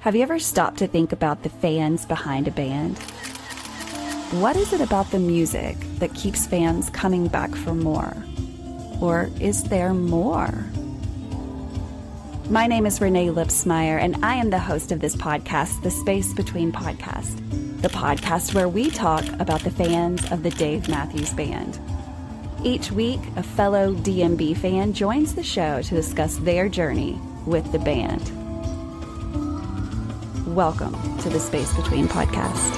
Have you ever stopped to think about the fans behind a band? What is it about the music that keeps fans coming back for more? Or is there more? My name is Renae Lipsmeyer, and I am the host of this podcast, The Space Between Podcast, the podcast where we talk about the fans of the Dave Matthews Band. Each week, a fellow DMB fan joins the show to discuss their journey with the band. Welcome to the Space Between Podcast.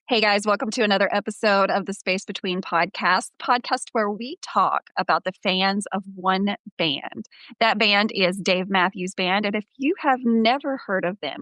Hey guys, welcome to another episode of the Space Between Podcast, the podcast where we talk about the fans of one band. That band is Dave Matthews Band. And if you have never heard of them,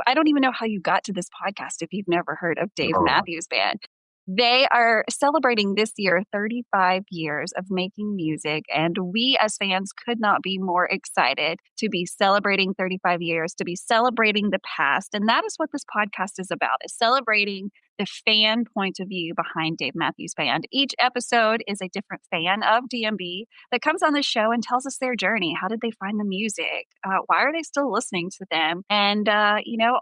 I don't even know how you got to this podcast if you've never heard of Dave Matthews Band. They are celebrating this year 35 years of making music, and we as fans could not be more excited to be celebrating 35 years, to be celebrating the past. And that is what this podcast is about, is celebrating the fan point of view behind Dave Matthews Band. Each episode is a different fan of DMB that comes on the show and tells us their journey. How did they find the music? Why are they still listening to them? And,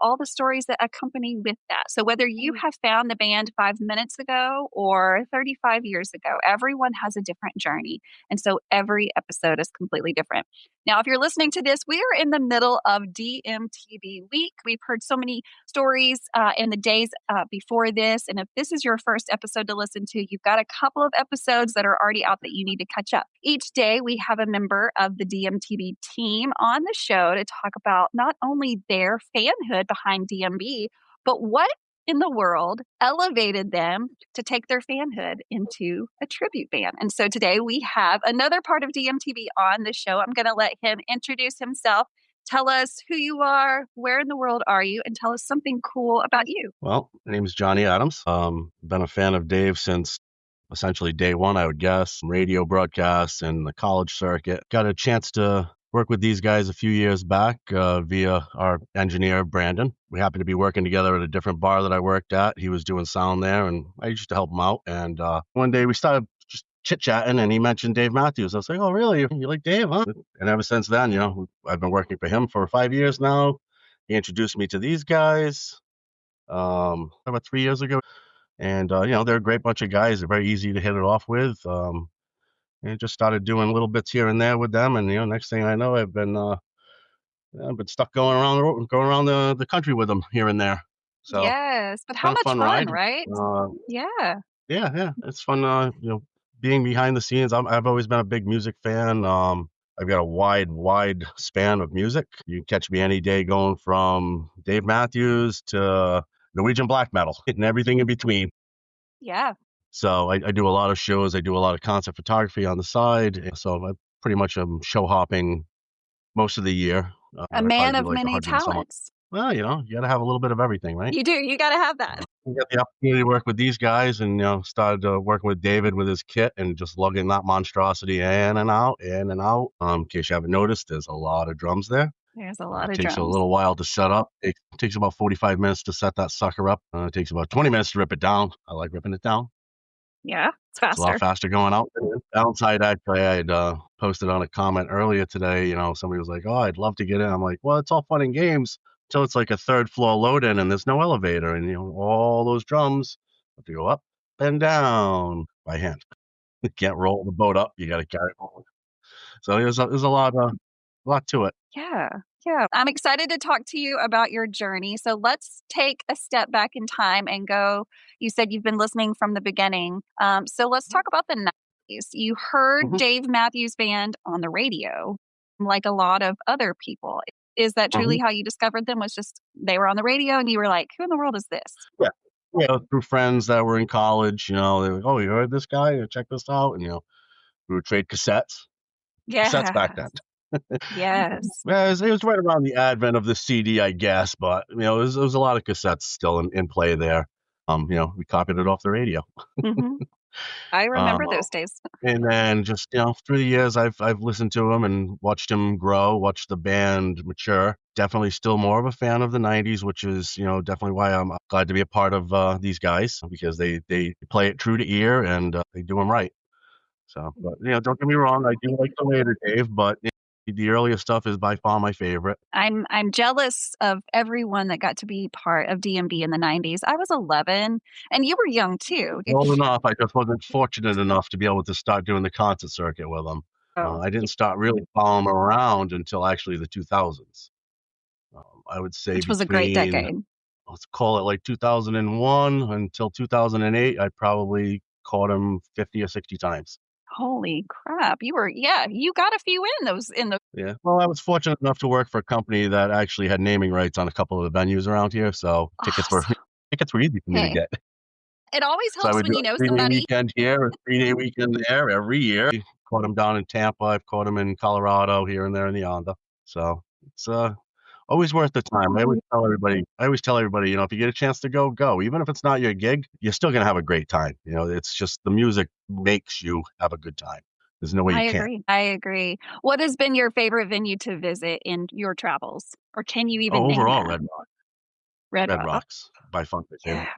all the stories that accompany with that. So whether you have found the band 5 minutes ago or 35 years ago, everyone has a different journey. And so every episode is completely different. Now, if you're listening to this, we are in the middle of DMTB week. We've heard so many stories in the days before this. And if this is your first episode to listen to, you've got a couple of episodes that are already out that you need to catch up. Each day, we have a member of the DMTB team on the show to talk about not only their fanhood behind DMB, but what in the world elevated them to take their fanhood into a tribute band. And so today we have another part of DMTB on the show. I'm going to let him introduce himself. Tell us who you are, where in the world are you, and tell us something cool about you. Well, my name is Johnny Adams. Been a fan of Dave since essentially day one, I would guess. Radio broadcasts and the college circuit. Got a chance to work with these guys a few years back via our engineer, Brandon. We happened to be working together at a different bar that I worked at. He was doing sound there, and I used to help him out. And one day we started just chit-chatting, and he mentioned Dave Matthews. I was like, oh, really? You like Dave, huh? And ever since then, I've been working for him for 5 years now. He introduced me to these guys about 3 years ago. And, they're a great bunch of guys. They're very easy to hit it off with. And just started doing little bits here and there with them. And, next thing I know, I've been stuck going around the country with them here and there. So yes, but how much fun, ride. Right? Yeah. It's fun, being behind the scenes. I've always been a big music fan. I've got a wide span of music. You can catch me any day going from Dave Matthews to Norwegian black metal and everything in between. Yeah. So I do a lot of shows. I do a lot of concert photography on the side. So I pretty much am show hopping most of the year. A man of many talents. Well, you got to have a little bit of everything, right? You do. You got to have that. I got the opportunity to work with these guys and, started working with David with his kit and just lugging that monstrosity in and out. In case you haven't noticed, there's a lot of drums there. There's a lot of drums. It takes a little while to set up. It takes about 45 minutes to set that sucker up. It takes about 20 minutes to rip it down. I like ripping it down. Yeah, it's faster. It's a lot faster going out. Downside, actually, I had posted on a comment earlier today. Somebody was like, oh, I'd love to get in. I'm like, well, it's all fun and games until it's like a third floor load in and there's no elevator. And, all those drums have to go up and down by hand. You can't roll the boat up. You got to carry it forward. So there's a lot to it. Yeah. I'm excited to talk to you about your journey. So let's take a step back in time and go. You said you've been listening from the beginning. So let's talk about the 90s. You heard Dave Matthews Band on the radio, like a lot of other people. Is that truly how you discovered them? Was just they were on the radio and you were like, who in the world is this? Yeah. Through friends that were in college, they were like, oh, you heard this guy? Check this out. And, we would trade cassettes. Yeah. Cassettes back then. Yes. It was right around the advent of the CD, I guess, but it was a lot of cassettes still in play there. We copied it off the radio. I remember those days. And then just through the years, I've listened to him and watched him grow, watched the band mature. Definitely still more of a fan of the '90s, which is definitely why I'm glad to be a part of these guys because they play it true to ear and they do them right. So, but don't get me wrong, I do like the later Dave, but the earlier stuff is by far my favorite. I'm jealous of everyone that got to be part of DMB in the 90s. I was 11 and you were young too. Old enough, I just wasn't fortunate enough to be able to start doing the concert circuit with them. Oh, I didn't start really following them around until actually the 2000s. I would say which was a great between, decade. let's call it like 2001 until 2008, I probably caught him 50 or 60 times. Holy crap. You got a few in those. Yeah. Well, I was fortunate enough to work for a company that actually had naming rights on a couple of the venues around here, so Awesome. tickets were easy for me to Hey, get. it always So I helps would when do you a know 3-day somebody. weekend here, a 3-day weekend there every year. Caught him down in Tampa. I've caught him in Colorado, here and there in the Yonda. So it's always worth the time. I always tell everybody, if you get a chance to go, go. Even if it's not your gig, you're still gonna have a great time. It's just the music makes you have a good time. There's no way I you can't. agree. I agree. What has been your favorite venue to visit in your travels? Or can you even Oh, name overall, that? Red Rock. Red Red Rock. Okay. Rocks by far my favorite. Yeah.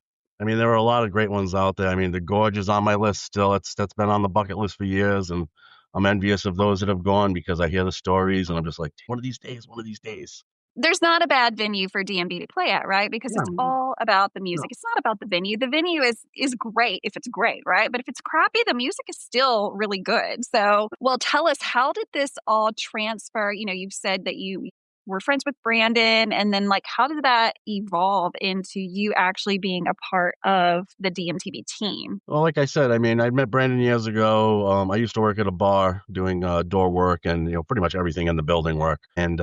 I mean, there are a lot of great ones out there. I mean, the Gorge is on my list still. That's been on the bucket list for years, and I'm envious of those that have gone because I hear the stories, and I'm just like, one of these days, one of these days. There's not a bad venue for DMB to play at, right? Because Yeah, it's all about the no. music. It's not about the venue. The venue is great if it's great, right? But if it's crappy, the music is still really good. So, well, tell us, how did this all transfer? You've said that you were friends with Brandon, and then like how did that evolve into you actually being a part of the DMTB team? Well, like I said, I mean, I met Brandon years ago. I used to work at a bar doing door work and pretty much everything in the building work, and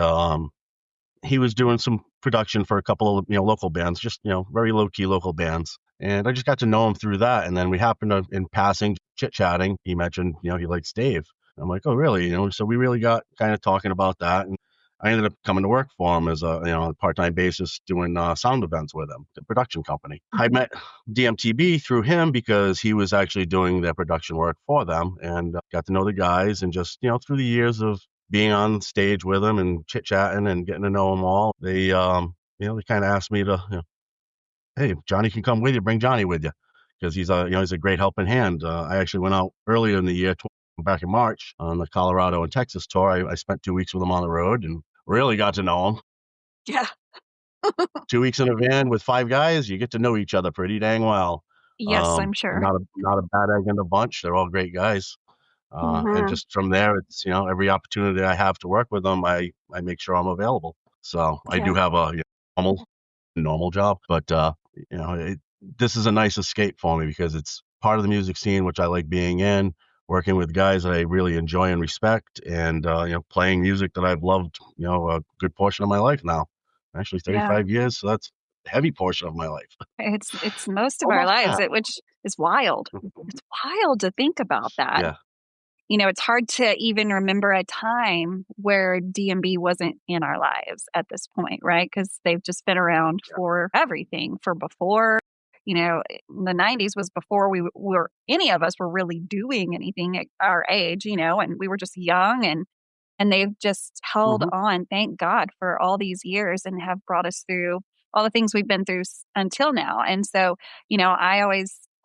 he was doing some production for a couple of local bands, just very low key local bands. And I just got to know him through that. And then we happened to, in passing, chit chatting. He mentioned he likes Dave. I'm like, oh really? So we really got kind of talking about that, and I ended up coming to work for him as a part time basis doing sound events with him, the production company. I met DMTB through him because he was actually doing their production work for them, and got to know the guys, and just through the years of being on stage with them and chit chatting and getting to know them all, they they kind of asked me to, hey, Johnny can come with you, bring Johnny with you, because he's a great helping hand. I actually went out earlier in the year, back in March, on the Colorado and Texas tour. I spent 2 weeks with him on the road and really got to know him. Yeah. 2 weeks in a van with 5 guys, you get to know each other pretty dang well. Yes, I'm sure. Not a bad egg in the bunch. They're all great guys. And Hmm. just from there, it's every opportunity I have to work with them, I make sure I'm available. So I do Yeah. have a normal job, but this is a nice escape for me because it's part of the music scene, which I like being in, working with guys that I really enjoy and respect, and playing music that I've loved a good portion of my life now. Actually, Yeah. 35 years, so that's a heavy portion of my life. It's most of our Almost lives, half. which is wild. It's wild to think about that. Yeah. It's hard to even remember a time where DMB wasn't in our lives at this point, right? Because they've just been around for everything. For before, the 90s was before we were, any of us were really doing anything at our age, and we were just young, and they've just held Hmm. on, thank God, for all these years and have brought us through all the things we've been through until now. And so, I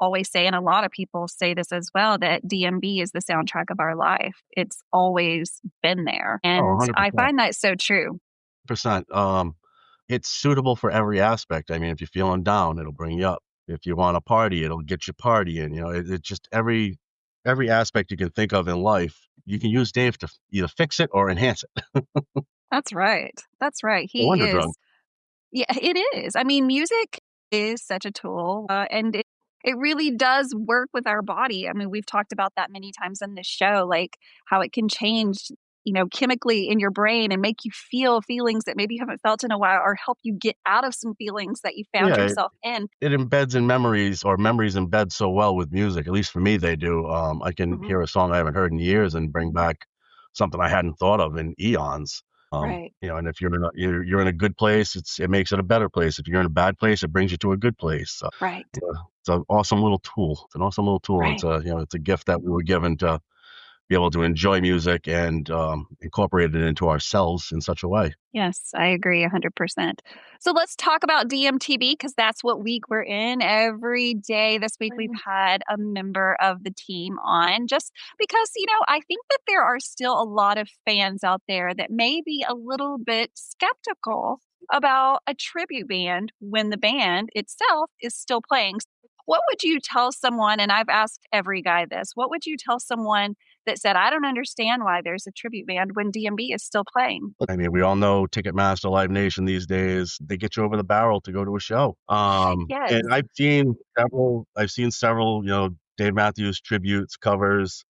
always say, and a lot of people say this as well, that DMB is the soundtrack of our life. It's always been there. Oh, And I 100%. find that so true. Percent. It's suitable for every aspect. I mean, if you're feeling down, it'll bring you up. If you want to party, it'll get you partying. It just every aspect you can think of in life, you can use Dave to either fix it or enhance it. That's right. That's right. A He wonder drug. is. Yeah, it is. I mean, music is such a tool, and it really does work with our body. I mean, we've talked about that many times on this show, like how it can change, chemically in your brain and make you feel feelings that maybe you haven't felt in a while, or help you get out of some feelings that you found Yeah, yourself in. it embeds in memories, or memories embed so well with music. At least for me, they do. I can Mhm. hear a song I haven't heard in years and bring back something I hadn't thought of in eons. Right. And if you're in a good place, it makes it a better place. If you're in a bad place, it brings you to a good place. Right. It's an awesome little tool. It's an awesome little tool. Right. It's a gift that we were given to be able to enjoy music and incorporate it into ourselves in such a way. Yes, I agree 100%. So let's talk about DMTB because that's what week we're in every day. This week we've had a member of the team on just because, I think that there are still a lot of fans out there that may be a little bit skeptical about a tribute band when the band itself is still playing. What would you tell someone, and I've asked every guy this, what would you tell someone that said, I don't understand why there's a tribute band when DMB is still playing? I mean, we all know Ticketmaster, Live Nation these days, they get you over the barrel to go to a show. Yes. And I've seen several, Dave Matthews tributes, covers,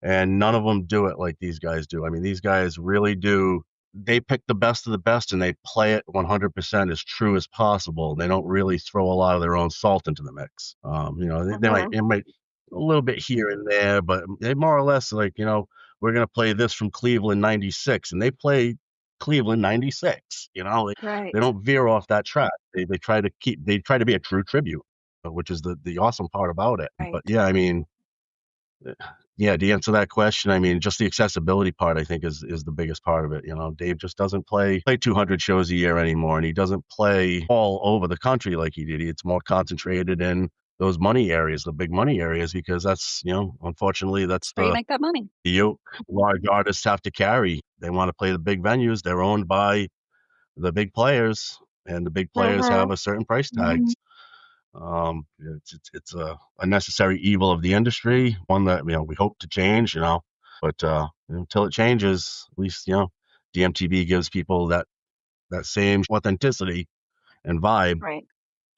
and none of them do it like these guys do. I mean, these guys really do. They pick the best of the best and they play it 100% as true as possible. They don't really throw a lot of their own salt into the mix. They might a little bit here and there, but they more or less like, we're going to play this from Cleveland 96, and they play Cleveland 96. They Right. don't veer off that track. They try to be a true tribute, which is the awesome part about it. But Right. yeah, I mean, yeah, to answer that question, I mean, just the accessibility part, I think, is the biggest part of it. Dave just doesn't play 200 shows a year anymore, and he doesn't play all over the country like he did. It's more concentrated in those money areas, the big money areas, because that's, unfortunately, that's Where you make that money. the yoke large artists have to carry. They want to play the big venues. They're owned by the big players, and the big players have a certain price tags. It's a necessary evil of the industry, one that we hope to change. But until it changes, at least DMTB gives people that same authenticity and vibe Right.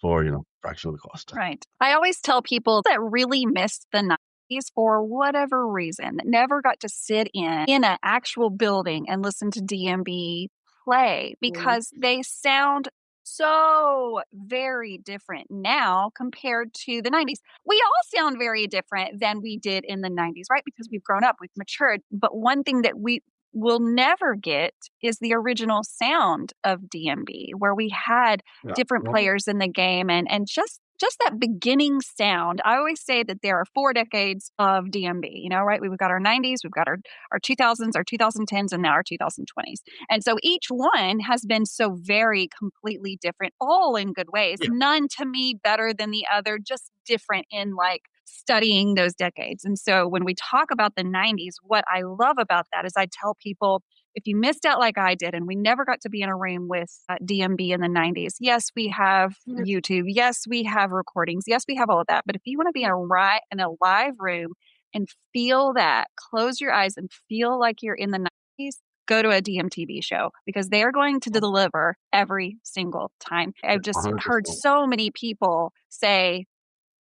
for fraction of the cost. Right. I always tell people that really missed the 90s for whatever reason, that never got to sit in an actual building and listen to DMB play because they sound so very different now compared to the 90s. We all sound very different than we did in the 90s, right? Because we've grown up, we've matured. But one thing that we will never get is the original sound of DMB, where we had Yeah. different players in the game and just that beginning sound. I always say that there are 4 decades of DMB, right? We've got our 90s, we've got our 2000s, our 2010s, and now our 2020s. And so each one has been so very completely different, all in good ways. Yeah. None to me better than the other, just different in like studying those decades. And so when we talk about the 90s, what I love about that is I tell people, if you missed out like I did and we never got to be in a room with DMB in the 90s, yes, we have YouTube. Yes, we have recordings. Yes, we have all of that. But if you want to be in a live room and feel that, close your eyes and feel like you're in the 90s, go to a DMTB show because they are going to deliver every single time. I've just 100%. heard so many people say,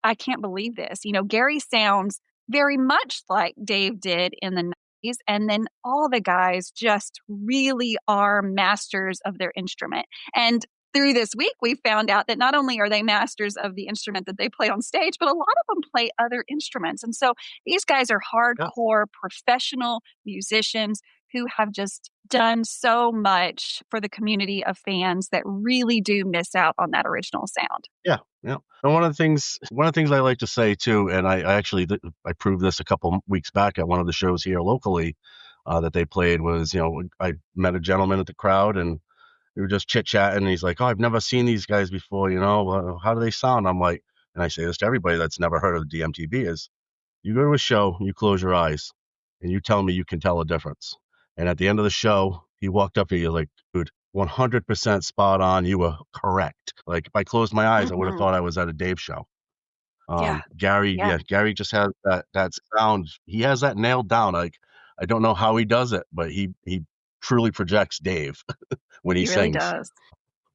I can't believe this. Gary sounds very much like Dave did in the 90s. And then all the guys just really are masters of their instrument. And through this week, we found out that not only are they masters of the instrument that they play on stage, but a lot of them play other instruments. And so these guys are hardcore professional musicians who have just done so much for the community of fans that really do miss out on that original sound. Yeah. And one of the things I like to say too, and I actually I proved this a couple weeks back at one of the shows here locally that they played was, I met a gentleman at the crowd and we were just chit chatting. And he's like, "Oh, I've never seen these guys before. How do they sound?" I'm like, and I say this to everybody that's never heard of the DMTB is, you go to a show, you close your eyes, and you tell me you can tell a difference. And at the end of the show, he walked up to you like, dude, 100% spot on. You were correct. Like if I closed my eyes, I would have thought I was at a Dave show. Gary, Yeah. Gary just has that sound. He has that nailed down. Like I don't know how he does it, but he truly projects Dave when he He really sings. does.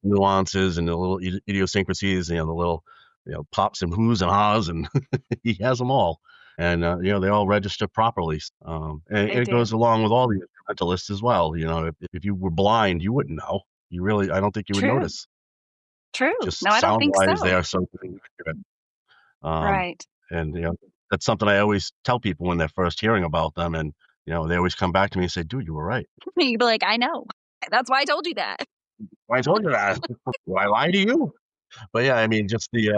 Nuances and the little idiosyncrasies, the little pops and whoos and ahs, and he has them all. And they all register properly. And it do. goes along with all the instrumentalists as well. If you were blind, you wouldn't know. I don't think you would True. notice. Trtrue. Just No, I don't think sound-wise, so. they are so good. Right. And that's something I always tell people when they're first hearing about them, and they always come back to me and say, "Dude, you were right." You'd be like, I know. That's why I told you that. Well, I told you that. Why lie to you? But yeah, I mean, just the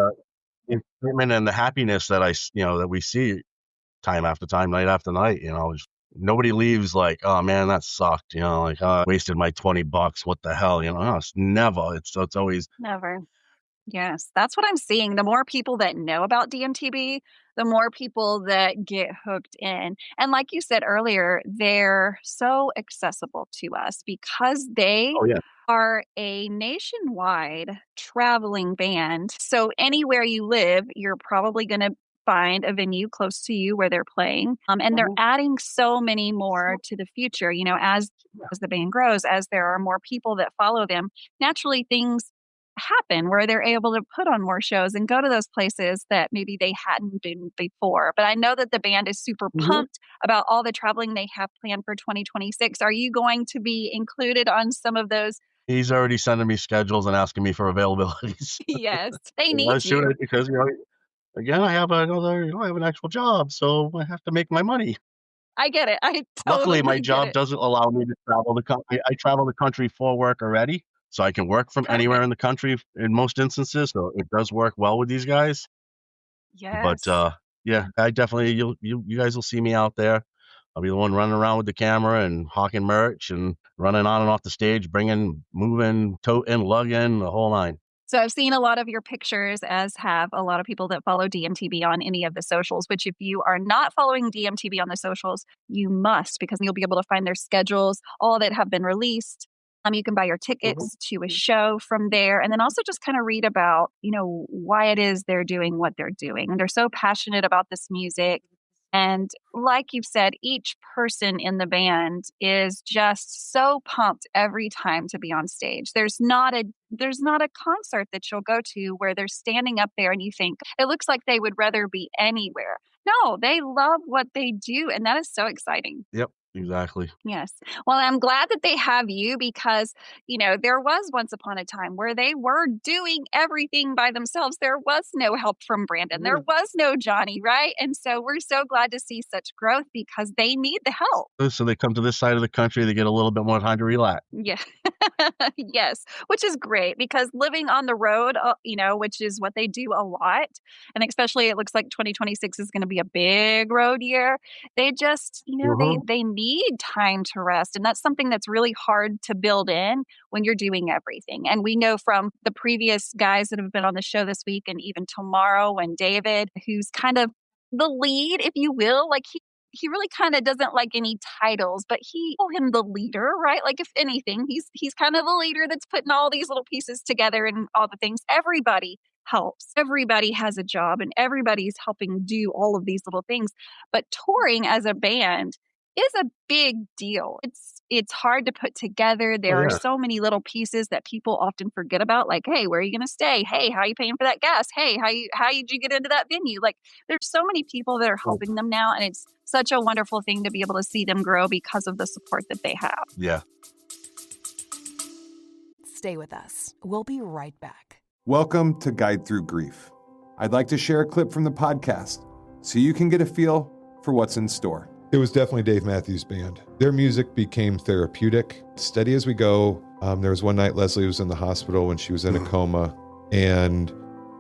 excitement and the happiness that that we see time after time, night after night. Nobody leaves like, oh man, that sucked. Like, I wasted my $20. What the hell? No, it's never. It's always Never. Yes, that's what I'm seeing. The more people that know about DMTB, the more people that get hooked in. And like you said earlier, they're so accessible to us because they oh yeah. are a nationwide traveling band. So anywhere you live, you're probably going to find a venue close to you where they're playing. And they're Mhm. adding so many more to the future, as the band grows, as there are more people that follow them, naturally things happen where they're able to put on more shows and go to those places that maybe they hadn't been before. But I know that the band is super Mhm. pumped about all the traveling they have planned for 2026. Are you going to be included on some of those? He's already sending me schedules and asking me for availabilities. Yes, they I need shoot you. it because again, I have I have an actual job, so I have to make my money. I get it. I Luckily, my totally get job it. doesn't allow me to travel the country. I travel the country for work already, so I can work from anywhere Perfect. in the country in most instances. So it does work well with these guys. But Yes. yeah, I definitely you guys will see me out there. I'll be the one running around with the camera and hawking merch and running on and off the stage, bringing, moving, toting, lugging, the whole nine. So I've seen a lot of your pictures, as have a lot of people that follow DMTB on any of the socials, which if you are not following DMTB on the socials, you must, because you'll be able to find their schedules, all that have been released. You can buy your Mhm. tickets to a show from there, and then also just kind of read about, why it is they're doing what they're doing. And they're so passionate about this music. And like you've said, each person in the band is just so pumped every time to be on stage. There's not a concert that you'll go to where they're standing up there and you think it looks like they would rather be anywhere. No, they love what they do, and that is so exciting. Yep, exactly. Yes. Well, I'm glad that they have you because, there was once upon a time where they were doing everything by themselves. There was no help from Brandon. There Yeah. was no Johnny, right? And so we're so glad to see such growth because they need the help. So they come to this side of the country, they get a little bit more time to relax. Yeah. Yes, which is great because living on the road, which is what they do a lot, and especially it looks like 2026 is going to be a big road year. They just, Mhm. they need time to rest, and that's something that's really hard to build in when you're doing everything. And we know from the previous guys that have been on the show this week and even tomorrow and David, who's kind of the lead, if you will, like he really kind of doesn't like any titles, but he call him the leader, right? Like if anything, he's kind of the leader that's putting all these little pieces together and all the things. Everybody helps. Everybody has a job and everybody's helping do all of these little things. But touring as a band is a big deal. It's hard to put together. Oh There are yeah. so many little pieces that people often forget about, like, hey, where are you gonna stay? Hey, how are you paying for that gas? Hey, how did you get into that venue? Like there's so many people that are Oh, helping them now, and it's such a wonderful thing to be able to see them grow because of the support that they have. yeah. Stay with us. We'll be right back. Welcome to Guide Through Grief. I'd like to share a clip from the podcast so you can get a feel for what's in store. It was definitely Dave Matthews Band. Their music became therapeutic. Steady as we go. There was one night Leslie was in the hospital when she was in a coma, and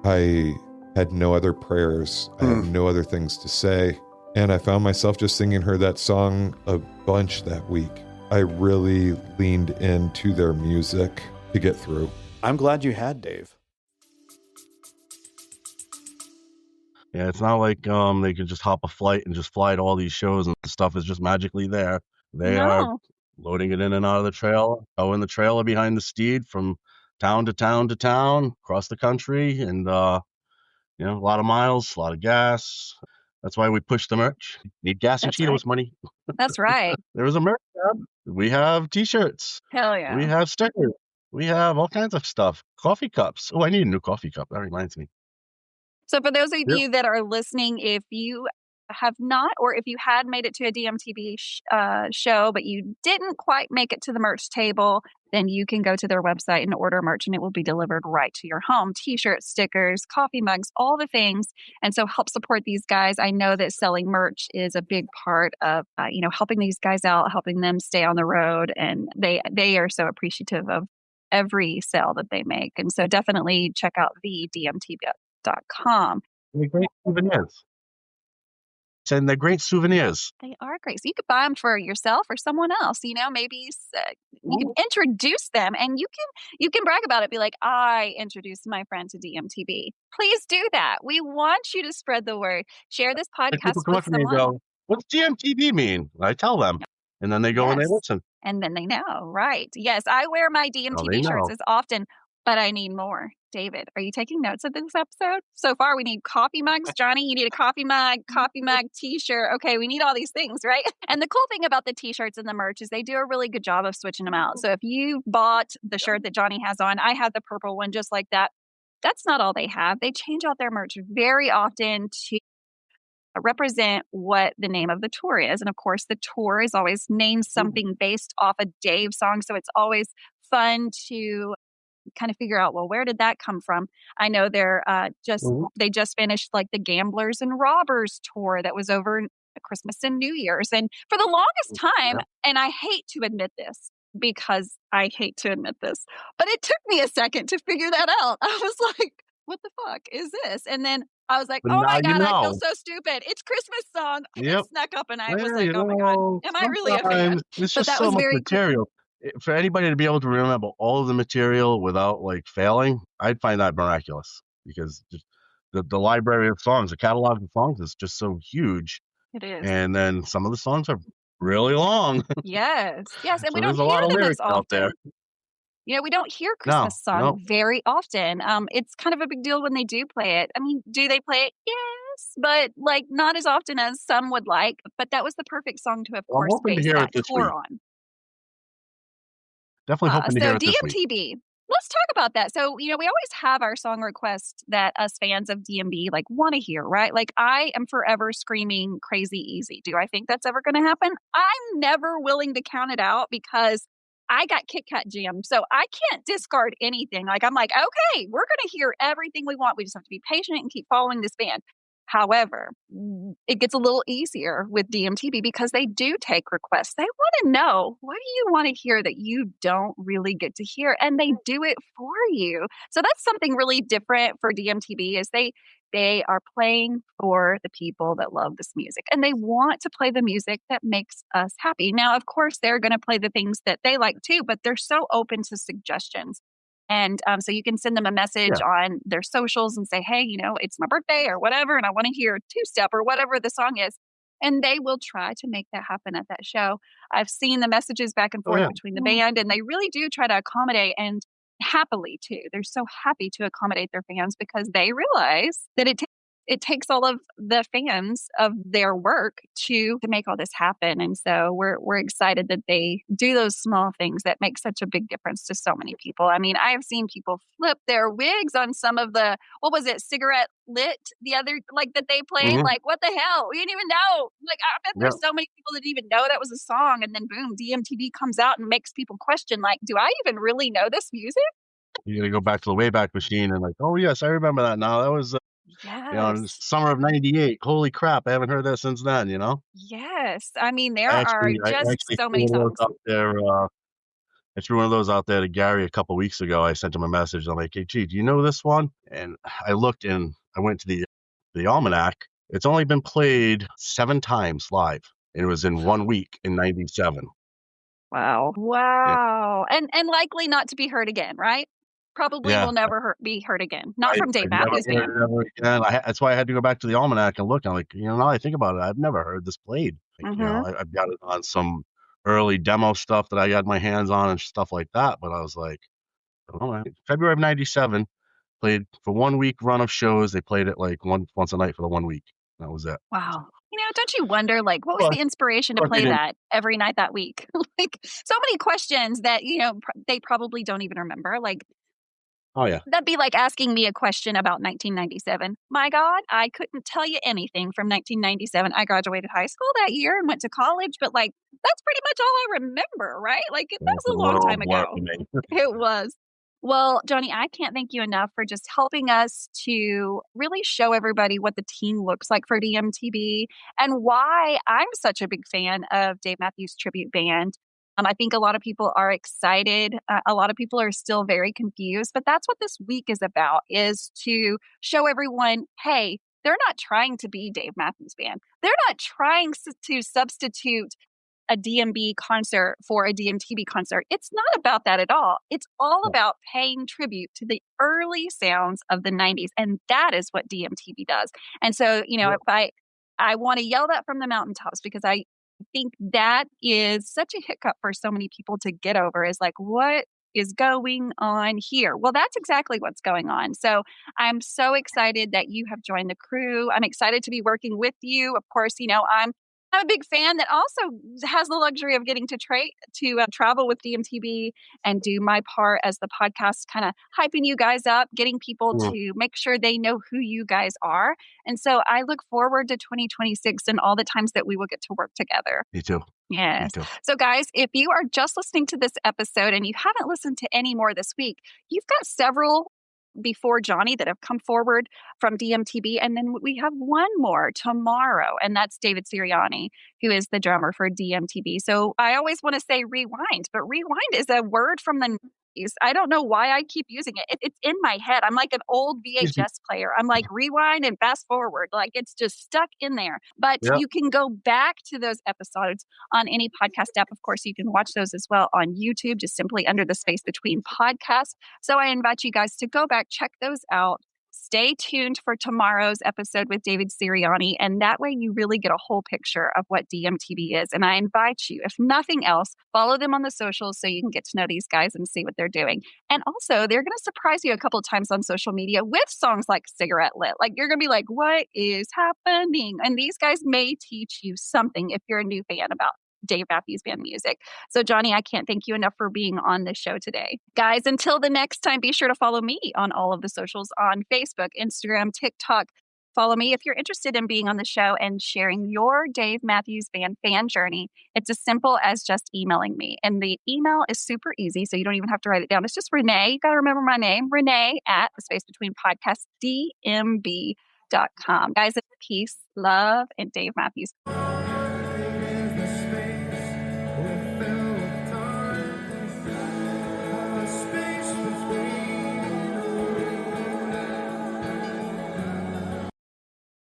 I had no other prayers. I had no other things to say. And I found myself just singing her that song a bunch that week. I really leaned into their music to get through. I'm glad you had Dave. Yeah, it's not like they can just hop a flight and just fly to all these shows and stuff is just magically there. They are No, loading it in and out of the trailer, towing the trailer behind the steed from town to town to town across the country, and a lot of miles, a lot of gas. That's why we push the merch. Need gas and that's right. Cheetos money. That's right. There is a merch tab. We have T-shirts. Hell We yeah. have stickers. We have all kinds of stuff. Coffee cups. Oh, I need a new coffee cup. That reminds me. So for those of Yep. you that are listening, if you have not, or if you had made it to a DMTB show, but you didn't quite make it to the merch table, then you can go to their website and order merch and it will be delivered right to your home. T-shirts, stickers, coffee mugs, all the things. And so help support these guys. I know that selling merch is a big part of, helping these guys out, helping them stay on the road. And they are so appreciative of every sale that they make. And so definitely check out the DMTB.com. The great even is. And they're great souvenirs. They are great. So you could buy them for yourself or someone else. Maybe you can introduce them, and you can brag about it. Be like, I introduced my friend to DMTB. Please do that. We want you to spread the word. Share this Like podcast people come with up to me and someone. go, "What's DMTB mean?" I tell them, and then they go and they Yes. listen. And then they know, right? Yes, I wear my Oh, they DMTB shirts know. as often, but I need more. David, are you taking notes of this episode? So far, we need coffee mugs. Johnny, you need a coffee mug, t-shirt. Okay, we need all these things, right? And the cool thing about the t-shirts and the merch is they do a really good job of switching them out. So if you bought the shirt that Johnny has on, I have the purple one just like that. That's not all they have. They change out their merch very often to represent what the name of the tour is. And of course, the tour is always named something based off a Dave song. So it's always fun to kind of figure out, well, where did that come from? I know they just finished like the Gamblers and Robbers tour that was over Christmas and New Year's. And for the longest time, and I hate to admit this because I hate to admit this, but it took me a second to figure that out. I was like, what the fuck is this? And then I was like, But oh now my you God, I feel know. so stupid. It's Christmas song. And Yep. it snuck up and I was Yeah, like, oh my God, am I really a fan? sometimes it's But just that so was much very cool. material. For anybody to be able to remember all of the material without like failing, I'd find that miraculous because just the library of songs, the catalog of songs is just so huge. It is. And then some of the songs are really long. Yes. Yes. And So we don't there's a hear lot of them as lyrics out there. often. We don't hear No, Christmas song no. very often. It's kind of a big deal when they do play it. I mean, do they play it? Yes, but like not as often as some would like. But that was the perfect song to, of Well, I'm course, hoping to base hear that it this tour week. on. Definitely hoping to So hear it this week. DMTB. Let's talk about that. So, we always have our song requests that us fans of DMB like want to hear, right? Like I am forever screaming Crazy Easy. Do I think that's ever going to happen? I'm never willing to count it out because I got Kit Kat Jam. So I can't discard anything. Like I'm like, okay, we're going to hear everything we want. We just have to be patient and keep following this band. However, it gets a little easier with DMTB because they do take requests. They want to know, what do you want to hear that you don't really get to hear? And they do it for you. So that's something really different for DMTB is they are playing for the people that love this music and they want to play the music that makes us happy. Now, of course, they're going to play the things that they like too, but they're so open to suggestions. And so you can send them a message on their socials and say, hey, it's my birthday or whatever, and I want to hear two-step or whatever the song is. And they will try to make that happen at that show. I've seen the messages back and forth between the band, and they really do try to accommodate and happily too. They're so happy to accommodate their fans because they realize that it takes all of the fans of their work to make all this happen. And so we're excited that they do those small things that make such a big difference to so many people. I mean, I have seen people flip their wigs on some of the, what was it, Cigarette Lit, the other, like that they played. Like, what the hell? We didn't even know. Like, I bet there's so many people that didn't even know that was a song. And then boom, DMTV comes out and makes people question, like, do I even really know this music? You got to go back to the Wayback Machine and like, oh yes, I remember that now. That was in the summer of '98. Holy crap, I haven't heard that since then. Yes. I mean, there are I just actually so threw many one of those songs. out there. I threw one of those out there to Gary a couple weeks ago. I sent him a message. I'm like, hey, gee, do you know this one? And I looked and I went to the almanac. It's only been played 7 times live. It was in 1 week in '97. Wow. Wow. And likely not to be heard again, right? Probably Yeah. will never be heard again. Not from Dave I've never Matthews heard Band. it ever again. That's why I had to go back to the almanac and look. I'm like, now I think about it, I've never heard this played. Like, I've got it on some early demo stuff that I got my hands on and stuff like that. But I was like, February of '97, played for 1 week run of shows. They played it like once a night for the 1 week. That was it. Wow. Don't you wonder, like, what was the inspiration to play that every night that week? Like, so many questions that, they probably don't even remember. Like, oh, yeah. That'd be like asking me a question about 1997. My God, I couldn't tell you anything from 1997. I graduated high school that year and went to college, but like, that's pretty much all I remember, right? Like, that was a long time ago. It was. Well, Johnny, I can't thank you enough for just helping us to really show everybody what the team looks like for DMTB and why I'm such a big fan of Dave Matthews Tribute Band. I think a lot of people are excited. A lot of people are still very confused, but that's what this week is about, is to show everyone, hey, they're not trying to be Dave Matthews Band. They're not trying to substitute a DMB concert for a DMTB concert. It's not about that at all. It's all about paying tribute to the early sounds of the 90s. And that is what DMTB does. And so, if I want to yell that from the mountaintops, because I think that is such a hiccup for so many people to get over, is like, what is going on here? Well, that's exactly what's going on. So I'm so excited that you have joined the crew. I'm excited to be working with you. Of course, I'm a big fan that also has the luxury of getting to travel with DMTB and do my part as the podcast, kind of hyping you guys up, getting people to make sure they know who you guys are. And so I look forward to 2026 and all the times that we will get to work together. Me too. Yes. Me too. So guys, if you are just listening to this episode and you haven't listened to any more this week, you've got several before Johnny that have come forward from DMTB. And then we have one more tomorrow, and that's David Sirianni, who is the drummer for DMTB. So I always want to say rewind, but rewind is a word from the 90s. I don't know why I keep using it. It's in my head. I'm like an old VHS player. I'm like rewind and fast forward. Like it's just stuck in there. But you can go back to those episodes on any podcast app. Of course, you can watch those as well on YouTube, just simply under the Space Between podcast. So I invite you guys to go back, check those out. Stay tuned for tomorrow's episode with David Sirianni, and that way you really get a whole picture of what DMTB is. And I invite you, if nothing else, follow them on the socials so you can get to know these guys and see what they're doing. And also, they're going to surprise you a couple of times on social media with songs like Cigarette Lit. Like, you're going to be like, what is happening? And these guys may teach you something if you're a new fan about Dave Matthews Band music. So Johnny, I can't thank you enough for being on the show today. Guys, until the next time, be sure to follow me on all of the socials on Facebook, Instagram, TikTok. Follow me if you're interested in being on the show and sharing your Dave Matthews Band fan journey. It's as simple as just emailing me. And the email is super easy, so you don't even have to write it down. It's just Renae. You got to remember my name, Renae at the Space Between Podcast, DMB.com. Guys, peace, love, and Dave Matthews.